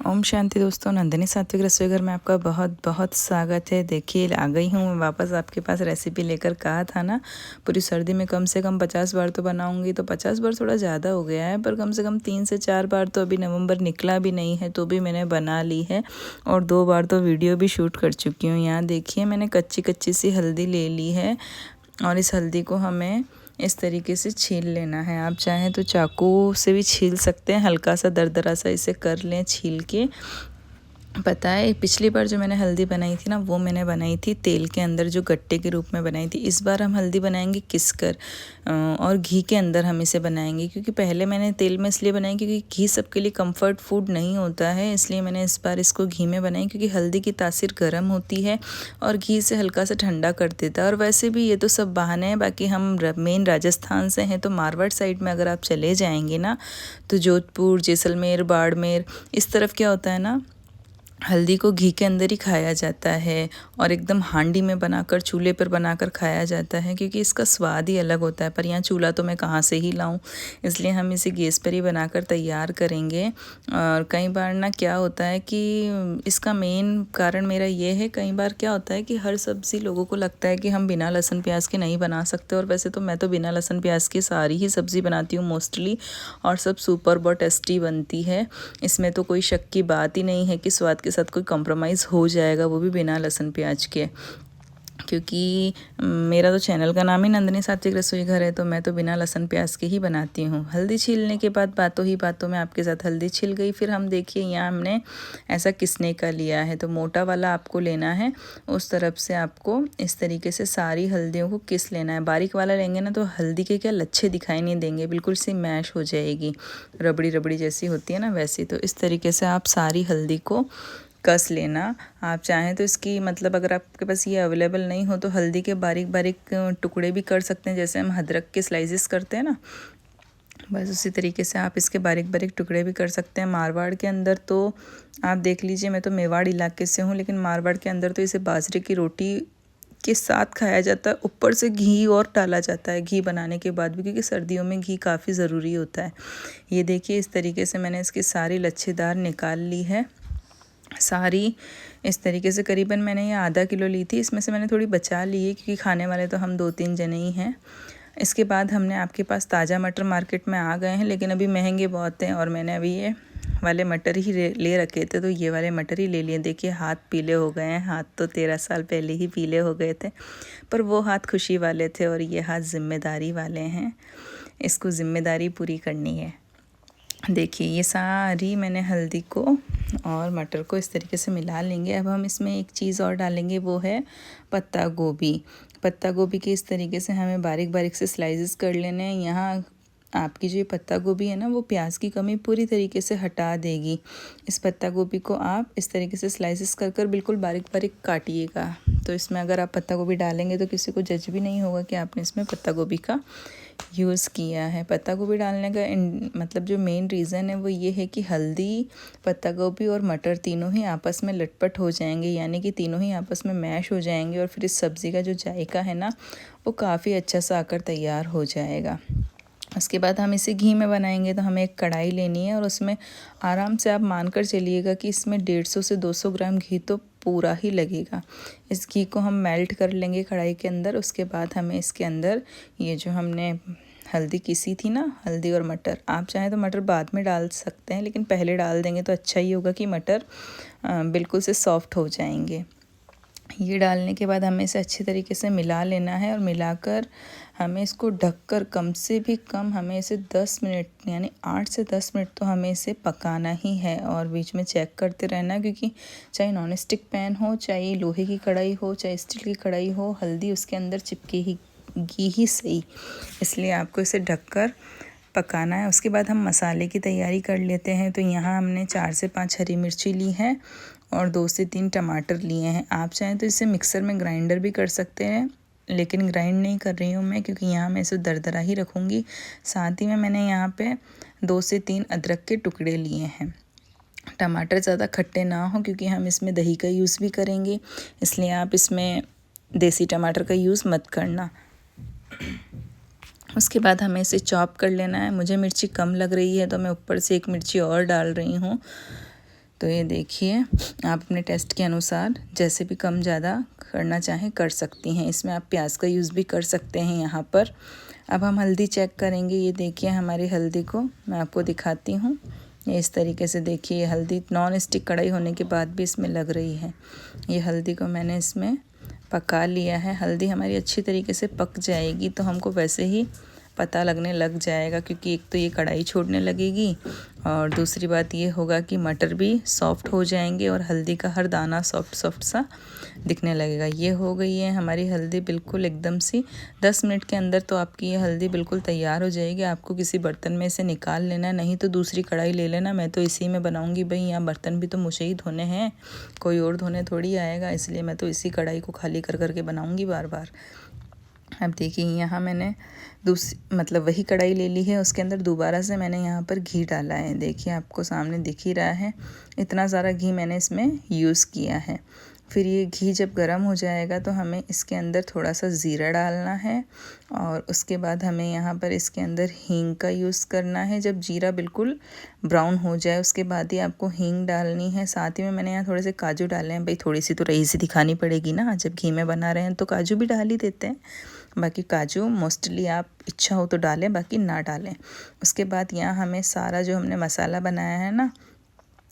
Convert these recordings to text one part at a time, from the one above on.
ओम शांति दोस्तों, नंदिनी सात्विक रसोई घर में आपका बहुत बहुत स्वागत है। देखिए आ गई हूँ मैं वापस आपके पास रेसिपी लेकर। कहा था ना पूरी सर्दी में कम से कम 50 बार तो बनाऊंगी, तो 50 बार थोड़ा ज़्यादा हो गया है, पर कम से कम 3 से 4 बार तो अभी नवंबर निकला भी नहीं है तो भी मैंने बना ली है, और 2 बार तो वीडियो भी शूट कर चुकी हूँ। यहाँ देखिए मैंने कच्ची कच्ची सी हल्दी ले ली है, और इस हल्दी को हमें इस तरीके से छील लेना है। आप चाहें तो चाकू से भी छील सकते हैं, हल्का सा दरदरा सा इसे कर लें छील के। पता है पिछली बार जो मैंने हल्दी बनाई थी ना, वो मैंने बनाई थी तेल के अंदर, जो गट्टे के रूप में बनाई थी। इस बार हम हल्दी बनाएंगे किसकर और घी के अंदर हम इसे बनाएंगे, क्योंकि पहले मैंने तेल में इसलिए बनाई क्योंकि घी सबके लिए कंफर्ट फूड नहीं होता है, इसलिए मैंने इस बार इसको घी में बनाई, क्योंकि हल्दी की तासीर गर्म होती है और घी से हल्का सा ठंडा कर देता है। और वैसे भी ये तो सब बहाने हैं, बाकी हम मेन राजस्थान से हैं, तो मारवाड़ साइड में अगर आप चले जाएंगे ना, तो जोधपुर, जैसलमेर, बाड़मेर, इस तरफ क्या होता है ना, हल्दी को घी के अंदर ही खाया जाता है, और एकदम हांडी में बनाकर, चूल्हे पर बनाकर खाया जाता है, क्योंकि इसका स्वाद ही अलग होता है। पर यहाँ चूल्हा तो मैं कहाँ से ही लाऊं, इसलिए हम इसे गैस पर ही बनाकर तैयार करेंगे। और कई बार ना क्या होता है कि इसका मेन कारण मेरा ये है, कई बार क्या होता है कि हर सब्ज़ी लोगों को लगता है कि हम बिना लहसुन प्याज के नहीं बना सकते, और वैसे तो मैं तो बिना लहसुन प्याज की सारी ही सब्ज़ी बनाती हूँ मोस्टली, और सब सुपर बहुत टेस्टी बनती है। इसमें तो कोई शक की बात ही नहीं है कि स्वाद के साथ कोई कॉम्प्रोमाइज़ हो जाएगा, वो भी बिना लहसुन प्याज के। क्योंकि मेरा तो चैनल का नाम ही नंदिनी सात्विक रसोई घर है, तो मैं तो बिना लहसुन प्याज के ही बनाती हूँ। हल्दी छीलने के बाद बातों ही बातों में आपके साथ हल्दी छिल गई। फिर हम देखिए यहाँ हमने ऐसा किसने का लिया है, तो मोटा वाला आपको लेना है। उस तरफ से आपको इस तरीके से सारी हल्दियों को किस लेना है। बारीक वाला लेंगे ना तो हल्दी के क्या लच्छे दिखाई नहीं देंगे, बिल्कुल सी मैश हो जाएगी, रबड़ी रबड़ी जैसी होती है ना वैसी। तो इस तरीके से आप सारी हल्दी को कस लेना। आप चाहें तो इसकी मतलब अगर आपके पास ये अवेलेबल नहीं हो तो हल्दी के बारीक बारीक टुकड़े भी कर सकते हैं, जैसे हम अदरक के स्लाइसेस करते हैं ना, बस उसी तरीके से आप इसके बारीक बारीक टुकड़े भी कर सकते हैं। मारवाड़ के अंदर तो आप देख लीजिए, मैं तो मेवाड़ इलाके से हूँ, लेकिन मारवाड़ के अंदर तो इसे बाजरे की रोटी के साथ खाया जाता है, ऊपर से घी और डाला जाता है घी बनाने के बाद भी, क्योंकि सर्दियों में घी काफ़ी ज़रूरी होता है। ये देखिए इस तरीके से मैंने इसकी सारी लच्छेदार निकाल ली है सारी। इस तरीके से करीबन मैंने ये आधा किलो ली थी, इसमें से मैंने थोड़ी बचा ली है, क्योंकि खाने वाले तो हम 2-3 जने ही हैं। इसके बाद हमने आपके पास ताज़ा मटर मार्केट में आ गए हैं, लेकिन अभी महंगे बहुत हैं, और मैंने अभी ये वाले मटर ही ले रखे थे, तो ये वाले मटर ही ले लिए। देखिए हाथ पीले हो गए हैं, हाथ तो 13 साल पहले ही पीले हो गए थे, पर वो हाथ खुशी वाले थे और ये हाथ जिम्मेदारी वाले हैं, इसको ज़िम्मेदारी पूरी करनी है। देखिए ये सारी मैंने हल्दी को और मटर को इस तरीके से मिला लेंगे। अब हम इसमें एक चीज़ और डालेंगे, वो है पत्ता गोभी। पत्ता गोभी के इस तरीके से हमें बारीक बारीक से स्लाइसेस कर लेने हैं। यहाँ आपकी जो ये पत्ता गोभी है ना, वो प्याज की कमी पूरी तरीके से हटा देगी। इस पत्ता गोभी को आप इस तरीके से स्लाइसेस कर कर बिल्कुल बारीक बारीक काटिएगा। तो इसमें अगर आप पत्ता गोभी डालेंगे तो किसी को जज भी नहीं होगा कि आपने इसमें पत्ता गोभी का यूज़ किया है। पत्ता गोभी डालने का मतलब जो मेन रीज़न है वो ये है कि हल्दी, पत्ता गोभी और मटर तीनों ही आपस में लटपट हो जाएंगे, यानी कि तीनों ही आपस में मैश हो जाएंगे, और फिर इस सब्ज़ी का जो जायका है ना, वो काफ़ी अच्छा सा आकर तैयार हो जाएगा। उसके बाद हम इसे घी में बनाएंगे, तो हमें एक कढ़ाई लेनी है, और उसमें आराम से आप मानकर चलिएगा कि इसमें 150 से 200 ग्राम घी तो पूरा ही लगेगा। इस घी को हम मेल्ट कर लेंगे कढ़ाई के अंदर। उसके बाद हमें इसके अंदर ये जो हमने हल्दी किसी थी ना, हल्दी और मटर, आप चाहें तो मटर बाद में डाल सकते हैं, लेकिन पहले डाल देंगे तो अच्छा ही होगा कि मटर बिल्कुल से सॉफ्ट हो जाएंगे। ये डालने के बाद हमें इसे अच्छी तरीके से मिला लेना है, और मिलाकर हमें इसको ढककर कम से भी कम हमें इसे 10 मिनट यानी 8 से 10 मिनट तो हमें इसे पकाना ही है, और बीच में चेक करते रहना, क्योंकि चाहे नॉन स्टिक पैन हो, चाहे लोहे की कढ़ाई हो, चाहे स्टील की कढ़ाई हो, हल्दी उसके अंदर चिपकेगी ही सही, इसलिए आपको इसे ढककर पकाना है। उसके बाद हम मसाले की तैयारी कर लेते हैं। तो यहाँ हमने 4 से 5 हरी मिर्ची ली है और 2 से 3 टमाटर लिए हैं। आप चाहें तो इसे मिक्सर में ग्राइंडर भी कर सकते हैं, लेकिन ग्राइंड नहीं कर रही हूँ मैं, क्योंकि यहाँ मैं इसे दरदरा ही रखूँगी। साथ ही में मैंने यहाँ पे 2 से 3 अदरक के टुकड़े लिए हैं। टमाटर ज़्यादा खट्टे ना हो, क्योंकि हम इसमें दही का यूज़ भी करेंगे, इसलिए आप इसमें देसी टमाटर का यूज़ मत करना। उसके बाद हमें इसे चॉप कर लेना है। मुझे मिर्ची कम लग रही है तो मैं ऊपर से 1 मिर्ची और डाल रही हूँ। तो ये देखिए, आप अपने टेस्ट के अनुसार जैसे भी कम ज़्यादा करना चाहें कर सकती हैं। इसमें आप प्याज का यूज़ भी कर सकते हैं यहाँ पर। अब हम हल्दी चेक करेंगे। ये देखिए हमारी हल्दी को मैं आपको दिखाती हूँ। ये इस तरीके से देखिए, हल्दी नॉन स्टिक कढ़ाई होने के बाद भी इसमें लग रही है। ये हल्दी को मैंने इसमें पका लिया है। हल्दी हमारी अच्छी तरीके से पक जाएगी तो हमको वैसे ही पता लगने लग जाएगा, क्योंकि एक तो ये कढ़ाई छोड़ने लगेगी और दूसरी बात ये होगा कि मटर भी सॉफ्ट हो जाएंगे और हल्दी का हर दाना सॉफ्ट सॉफ्ट सा दिखने लगेगा। ये हो गई है हमारी हल्दी बिल्कुल एकदम सी। 10 मिनट के अंदर तो आपकी ये हल्दी बिल्कुल तैयार हो जाएगी। आपको किसी बर्तन में से निकाल लेना, नहीं तो दूसरी कढ़ाई ले लेना। मैं तो इसी में बनाऊँगी भाई, यहाँ बर्तन भी तो मुझे ही धोने हैं, कोई और धोने थोड़ी आएगा, इसलिए मैं तो इसी कढ़ाई को खाली कर करके बनाऊँगी बार बार। अब देखिए यहाँ मैंने मतलब वही कढ़ाई ले ली है, उसके अंदर दोबारा से मैंने यहाँ पर घी डाला है। देखिए आपको सामने दिख ही रहा है, इतना सारा घी मैंने इसमें यूज़ किया है। फिर ये घी जब गर्म हो जाएगा तो हमें इसके अंदर थोड़ा सा ज़ीरा डालना है और उसके बाद हमें यहाँ पर इसके अंदर हींग का यूज़ करना है। जब जीरा बिल्कुल ब्राउन हो जाए उसके बाद ही आपको हींग डालनी है। साथ ही में मैंने यहाँ थोड़े से काजू डाले हैं। भाई थोड़ी सी तो रही सी दिखानी पड़ेगी ना, जब घी में बना रहे हैं तो काजू भी डाल ही देते हैं। बाकी काजू मोस्टली आप इच्छा हो तो डालें, बाकी ना डालें। उसके बाद यहाँ हमें सारा जो हमने मसाला बनाया है ना,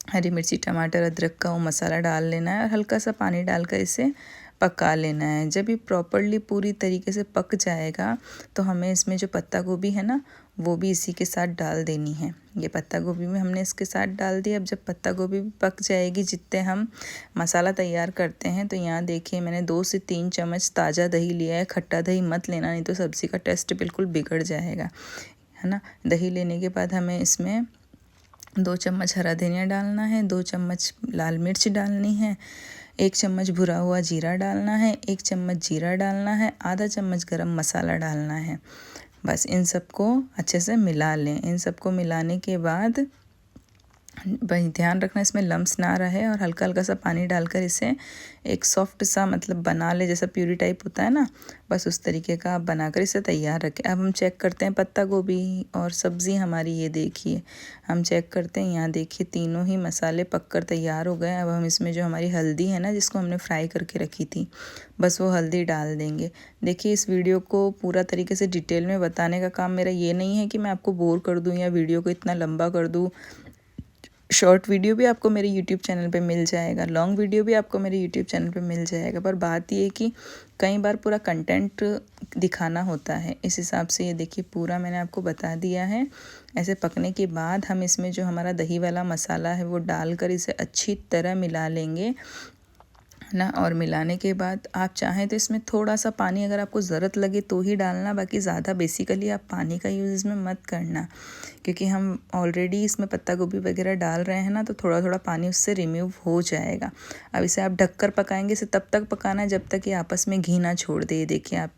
हरी मिर्ची टमाटर अदरक का, वो मसाला डाल लेना है और हल्का सा पानी डालकर इसे पका लेना है। जब ये प्रॉपर्ली पूरी तरीके से पक जाएगा तो हमें इसमें जो पत्ता गोभी है ना, वो भी इसी के साथ डाल देनी है। ये पत्ता गोभी में हमने इसके साथ डाल दिया। अब जब पत्ता गोभी भी पक जाएगी, जितने हम मसाला तैयार करते हैं, तो यहाँ देखिए मैंने 2 से 3 चम्मच ताज़ा दही लिया है। खट्टा दही मत लेना, नहीं तो सब्ज़ी का टेस्ट बिल्कुल बिगड़ जाएगा, है ना। दही लेने के बाद हमें इसमें 2 चम्मच हरा धनिया डालना है, 2 चम्मच लाल मिर्च डालनी है, 1 चम्मच भुना हुआ जीरा डालना है, 1 चम्मच जीरा डालना है, आधा चम्मच गरम मसाला डालना है। बस इन सबको अच्छे से मिला लें। इन सबको मिलाने के बाद भाई ध्यान रखना इसमें लम्स ना रहे और हल्का हल्का सा पानी डालकर इसे एक सॉफ्ट सा मतलब बना ले, जैसा प्यूरी टाइप होता है ना, बस उस तरीके का आप बनाकर इसे तैयार रखें। अब हम चेक करते हैं पत्ता गोभी और सब्ज़ी हमारी, ये देखिए हम चेक करते हैं। यहाँ देखिए तीनों ही मसाले पककर तैयार हो गए। अब हम इसमें जो हमारी हल्दी है ना, जिसको हमने फ्राई करके रखी थी, बस वो हल्दी डाल देंगे। देखिए इस वीडियो को पूरा तरीके से डिटेल में बताने का काम मेरा ये नहीं है कि मैं आपको बोर कर दूँ या वीडियो को इतना लंबा कर दूँ। शॉर्ट वीडियो भी आपको मेरे यूट्यूब चैनल पे मिल जाएगा, लॉन्ग वीडियो भी आपको मेरे यूट्यूब चैनल पे मिल जाएगा, पर बात ये है कि कई बार पूरा कंटेंट दिखाना होता है, इस हिसाब से ये देखिए पूरा मैंने आपको बता दिया है। ऐसे पकने के बाद हम इसमें जो हमारा दही वाला मसाला है वो डालकर इसे अच्छी तरह मिला लेंगे ना। और मिलाने के बाद आप चाहें तो इसमें थोड़ा सा पानी अगर आपको ज़रूरत लगे तो ही डालना, बाकी ज़्यादा बेसिकली आप पानी का यूज़ इसमें मत करना, क्योंकि हम ऑलरेडी इसमें पत्ता गोभी वगैरह डाल रहे हैं ना, तो थोड़ा थोड़ा पानी उससे रिमूव हो जाएगा। अब इसे आप ढककर पकाएंगे, इसे तब तक पकाना है जब तक ये आपस में घी ना छोड़ दे। देखिए आप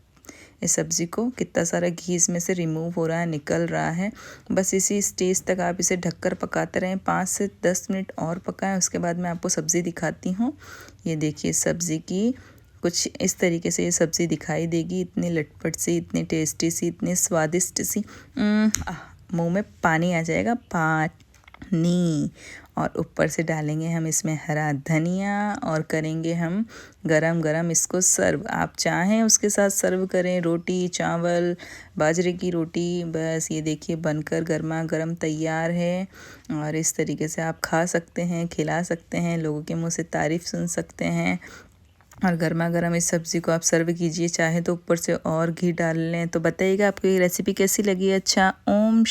इस सब्ज़ी को कितना सारा घी इसमें से रिमूव हो रहा है, निकल रहा है। बस इसी स्टेज तक आप इसे ढककर पकाते रहें, 5 से 10 मिनट और पकाएं। उसके बाद मैं आपको सब्ज़ी दिखाती हूँ। ये देखिए सब्ज़ी की कुछ इस तरीके से ये सब्ज़ी दिखाई देगी, इतनी लटपट सी, इतनी टेस्टी सी, इतनी स्वादिष्ट सी, मुँह में पानी आ जाएगा, पानी। और ऊपर से डालेंगे हम इसमें हरा धनिया और करेंगे हम गरम गरम इसको सर्व। आप चाहें उसके साथ सर्व करें रोटी, चावल, बाजरे की रोटी। बस ये देखिए बनकर गर्मा गर्म तैयार है और इस तरीके से आप खा सकते हैं, खिला सकते हैं, लोगों के मुंह से तारीफ़ सुन सकते हैं। और गर्मा गर्म इस सब्ज़ी को आप सर्व कीजिए, चाहे तो ऊपर से और घी डाल लें। तो बताइएगा आपको ये रेसिपी कैसी लगी। अच्छा, ओम